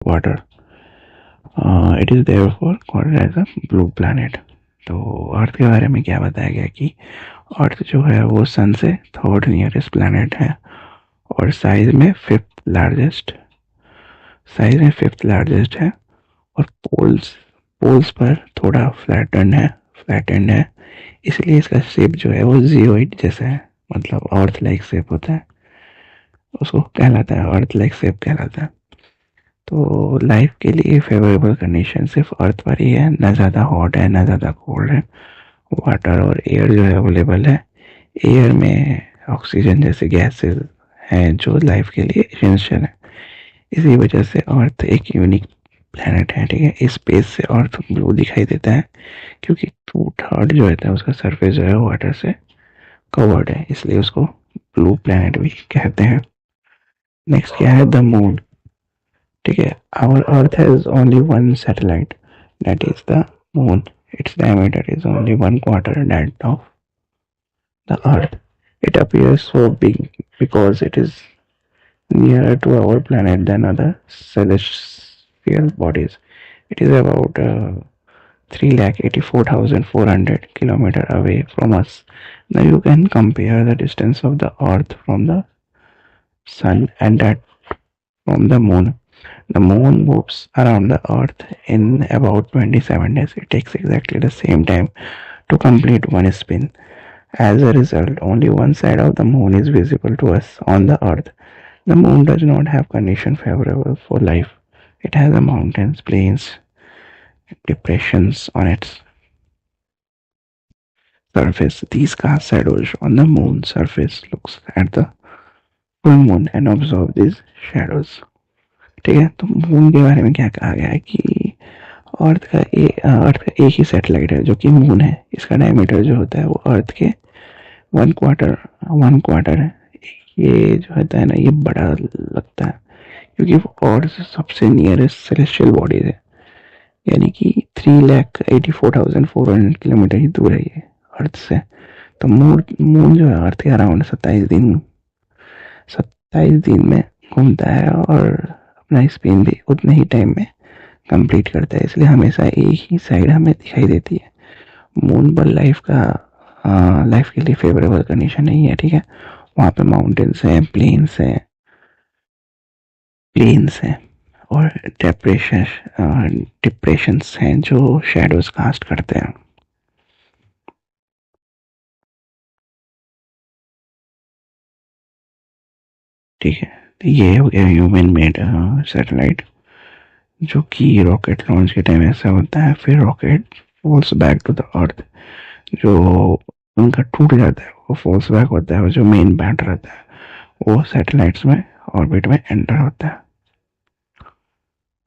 water. It is therefore called as a blue planet. तो अर्थ के बारे में क्या बताया गया कि अर्थ जो है वो सन से थर्ड नियरेस्ट प्लैनेट है और साइज में फिफ्थ लार्जेस्ट है और पोल्स पर थोड़ा फ्लैटेंड है, इसलिए इसका शेप जो है वो जियोइड जैसा है, मतलब अर्थ लाइक शेप होता है, उसको कहलाता है अर्थ लाइक शेप कहलाता है। तो लाइफ के लिए फेवरेबल कंडीशन सिर्फ अर्थ पर ही है, ना ज़्यादा हॉट है ना ज़्यादा कोल्ड है। वाटर और एयर जो है अवेलेबल है। एयर में ऑक्सीजन जैसे गैसेस हैं जो लाइफ के लिए एसेंशियल है। इसी वजह से अर्थ एक यूनिक प्लैनेट है, ठीक है। इस स्पेस से अर्थ ब्लू दिखाई देता है क्योंकि 2/3 जो रहता है उसका सरफेस जो है वाटर से कवर्ड है, इसलिए उसको ब्लू प्लैनेट भी कहते हैं। नेक्स्ट क्या है, द मून, ठीक है। Our earth has only one satellite, that is the moon. Its diameter is only 1/4 that of the earth. It appears so big because it is nearer to our planet than other celestial bodies. It is about 384,400 kilometers away from us. Now you can compare the distance of the earth from the sun and that from the moon. The moon moves around the earth in about 27 days. It takes exactly the same time to complete one spin. As a result, only one side of the moon is visible to us on the earth. The moon does not have conditions favorable for life. It has a mountains, plains, depressions on its surface. These cast shadows on the moon's surface looks at the full moon and absorb these shadows. ठीक है, तो moon के बारे में क्या कहा गया है कि अर्थ का एक ही सैटेलाइट है जो कि मून है। इसका डायमीटर जो होता है वो अर्थ के वन क्वार्टर है। ये जो होता है ना, ये बड़ा लगता है क्योंकि वो अर्थ से सबसे नियरेस्ट सेलेस्टियल बॉडीज है, यानी कि 384,400 किलोमीटर ही दूर है ये अर्थ से। तो मून जो है अर्थ के अराउंड 27 दिन में घूमता है और अपना स्पिन भी उतने ही टाइम में कंप्लीट करता है, इसलिए हमेशा एक ही साइड हमें दिखाई देती है। मून पर लाइफ के लिए फेवरेबल कंडीशन नहीं है, ठीक है। वहाँ पे माउंटेन्स हैं, प्लेन्स हैं और डिप्रेशंस हैं जो शेडोज कास्ट करते हैं। ठीक है, तो ये हो गया ह्यूमन मेड सैटेलाइट, जो कि रॉकेट लॉन्च के टाइम ऐसा होता है, फिर rocket falls back to the earth. जो उनका टूट जाता है वो फॉल्स बैक होता है और जो मेन बैंड रहता है वो सैटेलाइट्स में ऑर्बिट में एंटर होता है।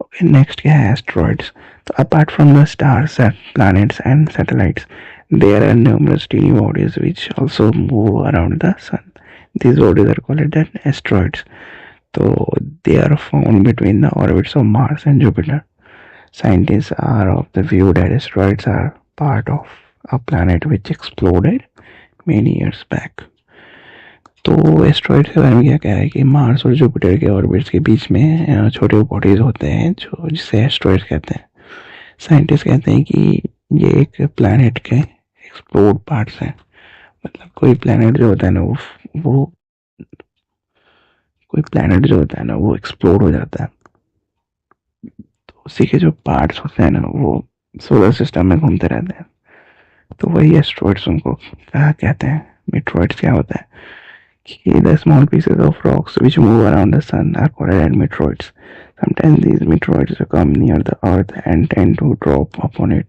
ओके, नेक्स्ट क्या है, एस्ट्रॉइड्स। तो apart from the stars, planets and satellites, there are numerous tiny bodies which also move around the sun. These bodies are called as asteroids. So they are found between the orbits of Mars and Jupiter. Scientists are of the view that asteroids are part of a planet which exploded many years back. तो asteroid के बारे में क्या कह रहा है कि Mars और जुपिटर के ऑर्बिट्स के बीच में छोटे बॉडीज होते हैं जो जिसे एस्ट्रॉइड कहते हैं। साइंटिस्ट कहते हैं कि ये एक प्लैनेट के एक्सप्लोड पार्ट्स हैं, मतलब कोई प्लैनेट जो होता है ना वो एक्सप्लोड हो जाता है, तो उसी के जो पार्ट्स होते हैं ना वो सोलर सिस्टम में घूमते रहते हैं, तो वही एस्ट्रॉइड्स उनको कहते हैं। मेट्रॉइड्स क्या होता है कि the small pieces of rocks which move around the sun are called as meteoroids. Sometimes these meteoroids come near the earth and tend to drop upon it.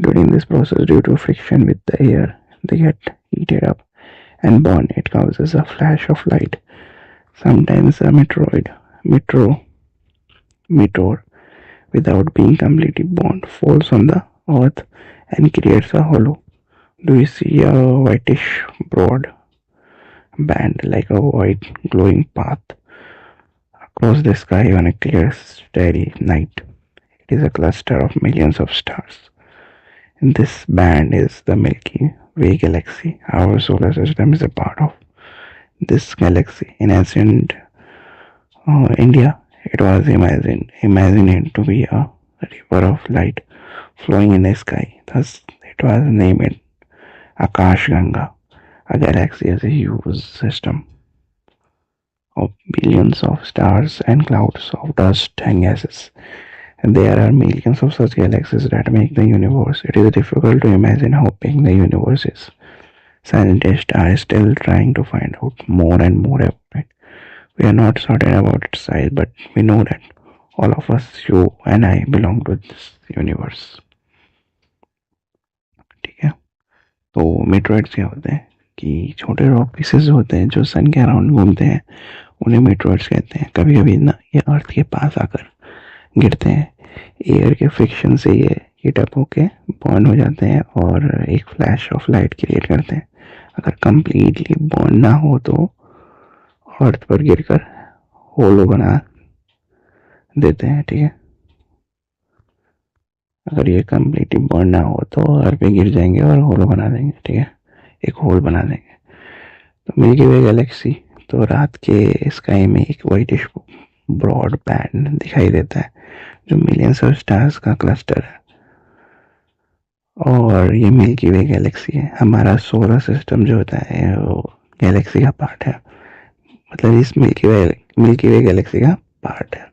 During this process, due to friction with the air, they get heated up and burn. It causes a flash of light. Sometimes a meteor, without being completely burned, falls on the earth and creates a hollow. Do you see a whitish broad band like a white glowing path across the sky on a clear starry night? It is a cluster of millions of stars. And this band is the Milky Way galaxy. Our solar system is a part of this galaxy. In ancient India, It was imagined to be a river of light flowing in the sky. Thus, it was named Akash Ganga. A galaxy is a huge system of billions of stars and clouds of dust and gases. And there are millions of such galaxies that make the universe. It is difficult to imagine how big the universe is. Scientists are still trying to find out more and more about it. We are not certain about its size, but we know that all of us, you and I, belong to this universe. ठीक है, तो मीटरॉइड्स क्या होते हैं कि छोटे rock pieces होते हैं जो सन के अराउंड घूमते हैं, उन्हें मीटरॉइड्स कहते हैं. कभी कभी ना ये अर्थ के पास आकर गिरते हैं. एयर के फ्रिक्शन से ये हीट अप होके बर्न हो जाते हैं और एक फ्लैश ऑफ लाइट क्रिएट करते हैं. अगर कंप्लीटली बर्न ना हो तो अर्थ पर गिरकर होलो बना देते हैं. ठीक है, अगर ये कंप्लीटली बर्न ना हो तो अर्थ पे गिर जाएंगे और होलो बना देंगे. ठीक है, एक होल बना देंगे. तो मिल्की वे गैलेक्सी तो रात के स्काई में एक वाइटिश ब्रॉड बैंड दिखाई देता है जो मिलियंस ऑफ स्टार्स का क्लस्टर है. और ये मिल्की वे गैलेक्सी है. हमारा सोलर सिस्टम जो होता है वो गैलेक्सी का पार्ट है. मतलब इस मिल्की वे गैलेक्सी का पार्ट है.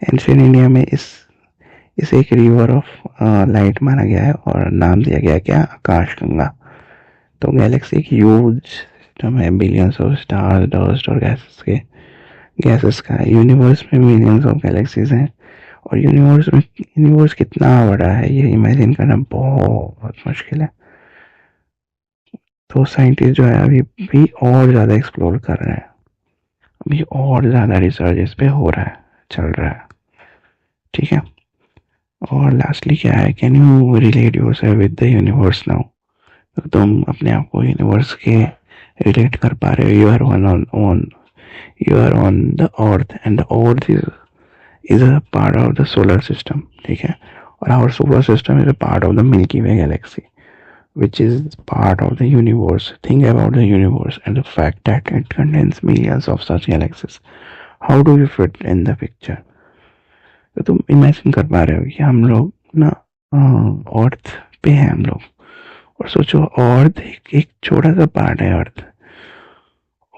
एंशिएंट इंडिया में इसे एक रिवर ऑफ लाइट माना गया है और नाम दिया गया क्या, आकाश गंगा. तो गैलेक्सी एक ह्यूज सिस्टम है, बिलियंस ऑफ स्टार्स, डस्ट और गैसेस का. यूनिवर्स में मिलियंस ऑफ गैलेक्सीज हैं और यूनिवर्स कितना बड़ा है ये इमेजिन करना बहुत मुश्किल है. तो साइंटिस्ट जो है अभी भी और ज़्यादा एक्सप्लोर कर रहे हैं, अभी और ज़्यादा रिसर्च इस पे हो रहा है, चल रहा है. ठीक है, और लास्टली क्या है, can you relate yourself with the universe now. तो तुम अपने आप को यूनिवर्स के रिलेट कर पा रहे हो. You are on the earth and the earth is a part of the solar system. ठीक है, और our solar system is a part of the Milky Way galaxy which is part of the universe. Think about the universe and the fact that it contains millions of such galaxies. How do you fit in the picture? तो तुम imagine कर पा रहे हो कि हम लोग ना अर्थ पे हैं हम लोग, और सोचो अर्थ एक छोटा सा पार्ट है अर्थ,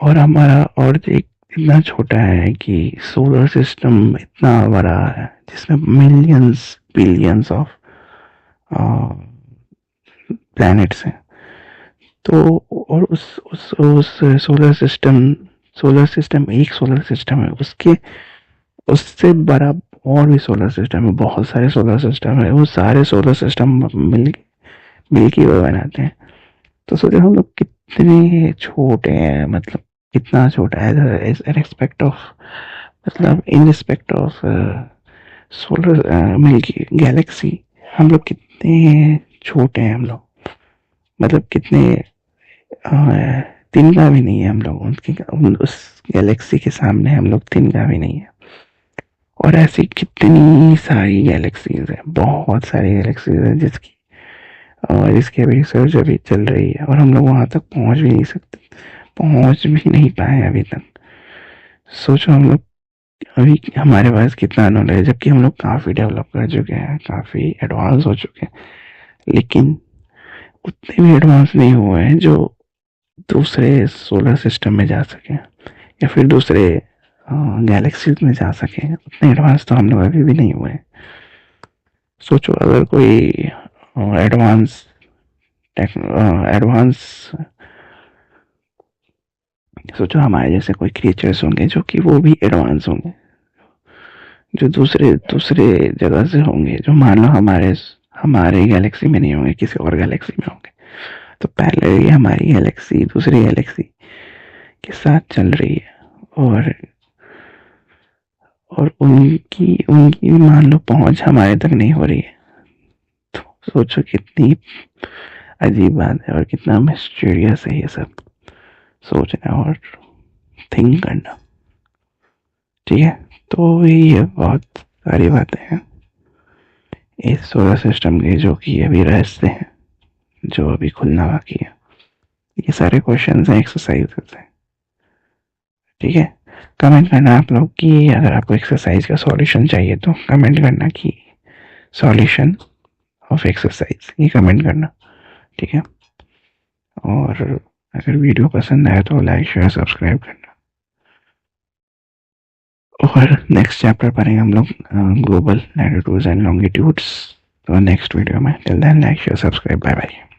और हमारा अर्थ एक इतना छोटा है कि सोलर सिस्टम इतना बड़ा है जिसमें मिलियंस बिलियंस ऑफ प्लैनेट्स हैं. तो और उस सोलर सिस्टम एक सोलर सिस्टम है, उससे बड़ा और भी सोलर सिस्टम है, बहुत सारे सोलर सिस्टम है. वो सारे सोलर सिस्टम मिल्की वे बनाते हैं. तो सोचो हम लोग कितने छोटे हैं, मतलब कितना छोटा है रिस्पेक्ट ऑफ, मतलब in respect of solar milky Galaxy. हम लोग कितने छोटे हैं हम लोग, मतलब कितने तिनका भी नहीं है हम लोग उस गैलेक्सी के सामने. हम लोग तिनका भी नहीं है. और ऐसी कितनी सारी गैलेक्सीज है, बहुत सारी गैलेक्सीज है जिसकी अभी रिसर्च अभी चल रही है और हम लोग वहां तक पहुंच भी नहीं पाए अभी तक. सोचो हम लोग अभी हमारे पास कितना नॉलेज है, जबकि हम लोग काफ़ी डेवलप कर चुके हैं, काफ़ी एडवांस हो चुके हैं, लेकिन उतने भी एडवांस नहीं हुए हैं जो दूसरे सोलर सिस्टम में जा सके या फिर दूसरे गैलेक्सीज में जा सके. उतने एडवांस तो हम लोग अभी भी नहीं हुए हैं. सोचो अगर कोई एडवांस सोचो हमारे जैसे कोई क्रिएचर्स होंगे जो कि वो भी एडवांस होंगे, जो दूसरे जगह से होंगे, जो मान लो हमारे गैलेक्सी में नहीं होंगे, किसी और गैलेक्सी में होंगे. तो पहले ये हमारी गैलेक्सी दूसरी गैलेक्सी के साथ चल रही है और उनकी मान लो पहुंच हमारे तक नहीं हो रही है. तो सोचो कितनी अजीब बात है और कितना मिस्टीरियस है ये सब सोचना और थिंक करना. ठीक है, तो ये बहुत सारी बातें हैं इस सोलर सिस्टम के जो कि अभी रहस्य हैं, जो अभी खुलना बाकी है. ये सारे क्वेश्चंस हैं, एक्सरसाइजेस हैं. ठीक है, कमेंट करना आप लोग कि अगर आपको एक्सरसाइज का सॉल्यूशन चाहिए तो कमेंट करना कि सॉल्यूशन ऑफ एक्सरसाइज, ये कमेंट करना, ठीक है। और अगर वीडियो पसंद आए तो लाइक शेयर सब्सक्राइब करना। और नेक्स्ट चैप्टर पढ़ेंगे हम लोग ग्लोबल लैटिट्यूड्स एंड लॉन्गिट्यूड्स, तो नेक्स्ट वीडियो में। Till then like share subscribe, bye bye.